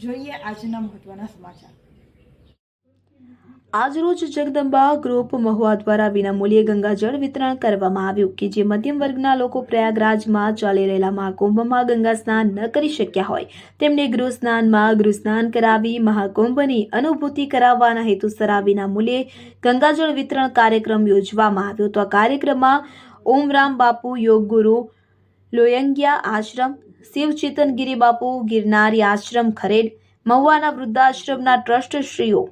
જોઈએ આજના મહત્વના સમાચાર। આજરોજ જગદંબા ગ્રુપ મહુવા દ્વારા વિનામૂલ્યે ગંગાજળ વિતરણ કરવામાં આવ્યું કે જે મધ્યમ વર્ગના લોકો પ્રયાગરાજમાં ચાલી રહેલા મહાકુંભમાં ગંગા સ્નાન ન કરી શક્યા હોય તેમને ગૃહ સ્નાન કરાવી મહાકુંભની અનુભૂતિ કરાવવાના હેતુસર આ વિનામૂલ્યે ગંગાજળ વિતરણ કાર્યક્રમ યોજવામાં આવ્યો। તો આ કાર્યક્રમમાં ઓમરામ બાપુ યોગ ગુરુ લોયંગિયા આશ્રમ, શિવ ચેતનગીરી બાપુ ગિરનારી આશ્રમ ખરેડ, મહુવાના વૃદ્ધાશ્રમના ટ્રસ્ટશ્રીઓ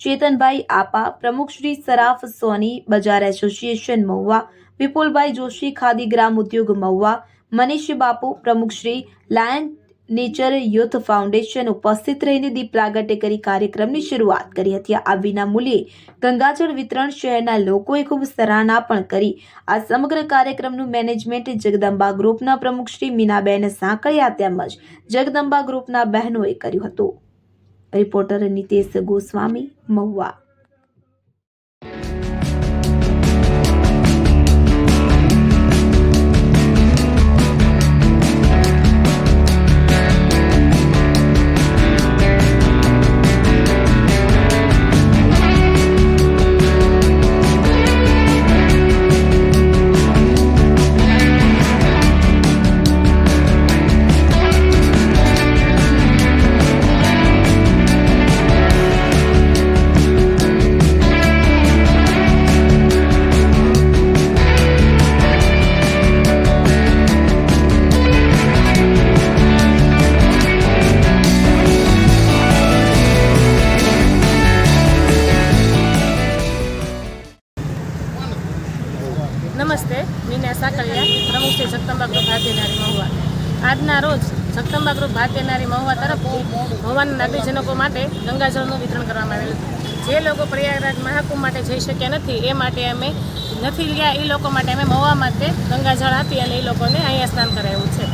ચેતનભાઈ આપા, પ્રમુખ શ્રી સરાફ સોની, બજાર એસોસિએશન મહુવા, વિપુલભાઈ જોશી, ખાદી ગ્રામ ઉદ્યોગ મહુવા, મનીષ બાપુ, પ્રમુખ Shri lion nature youth foundation ઉપસ્થિત રહીને દીપ પ્રાગટ્ય કરી કાર્યક્રમની શરૂઆત કરી હતી। આ વિનામૂલ્યે ગંગાજળ વિતરણ શહેરના લોકોએ ખૂબ સરાહના પણ કરી। આ સમગ્ર કાર્યક્રમનું મેનેજમેન્ટ જગદંબા ગ્રુપના પ્રમુખ શ્રી મીનાબેન સાંકળિયા તેમજ જગદંબા ગ્રુપના બહેનોએ કર્યું હતું। રિપોર્ટર નિતેશ ગોસ્વામી, મહુવા। નમસ્તે, મીના સાકળિયા, પ્રમુખ શ્રી જગદંબા ગ્રુપ ભારતીય નારી મહુવા। આજના રોજ જગદંબા ગ્રુપ ભારતીય નારી મહુવા તરફથી મહુવાના નાગરિકજનો માટે ગંગાજળનું વિતરણ કરવામાં આવેલું છે। જે લોકો પ્રયાગરાજ મહાકુંભ માટે જઈ શક્યા નથી એ માટે અમે નથી ગયા એ લોકો માટે અમે મહુવા માટે ગંગાજળ આપી અને એ લોકોને અહીંયા સ્નાન કરાવ્યું છે।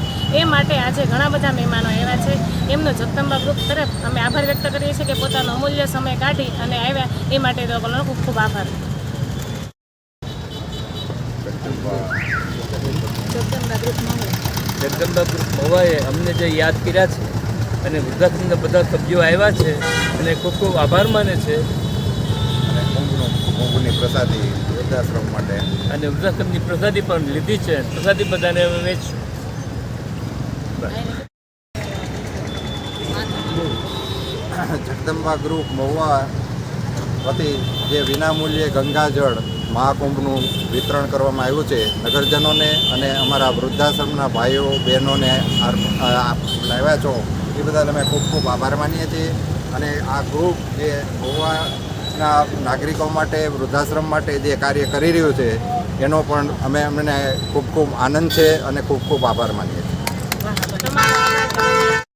એ માટે આજે ઘણા બધા મહેમાનો આવ્યા છે। એમનો જગદંબા ગ્રુપ તરફ અમે આભાર વ્યક્ત કરીએ છીએ કે પોતાનો અમૂલ્ય સમય કાઢી અને આવ્યા એ માટે એ લોકોનો ખૂબ ખૂબ આભાર। જગદંબા ગ્રુપ મહુવાએ અમને જે યાદ કર્યા છે અને વૃદ્ધાશ્રમના બધા સભ્યો આવ્યા છે અને ખૂબ ખૂબ આભાર માને છે અને કુંભની પ્રસાદી વૃદ્ધાશ્રમ માટે અને વૃદ્ધાશ્રમની પ્રસાદી પણ લીધી છે। પ્રસાદી બધાને અમે વેચશું। જગદંબા ગ્રુપ મહુવા વતી જે વિનામૂલ્યે ગંગાજળ મહાકુંભનું વિતરણ કરવામાં આવ્યું છે નગરજનોને અને અમારા વૃદ્ધાશ્રમના ભાઈઓ બહેનોને લાવ્યા છો એ બદલ અમે ખૂબ ખૂબ આભાર માનીએ છીએ। અને આ ગ્રુપ જે મહુવાના નાગરિકો માટે વૃદ્ધાશ્રમ માટે જે કાર્ય કરી રહ્યું છે એનો પણ અમને ખૂબ ખૂબ આનંદ છે અને ખૂબ ખૂબ આભાર માનીએ છીએ।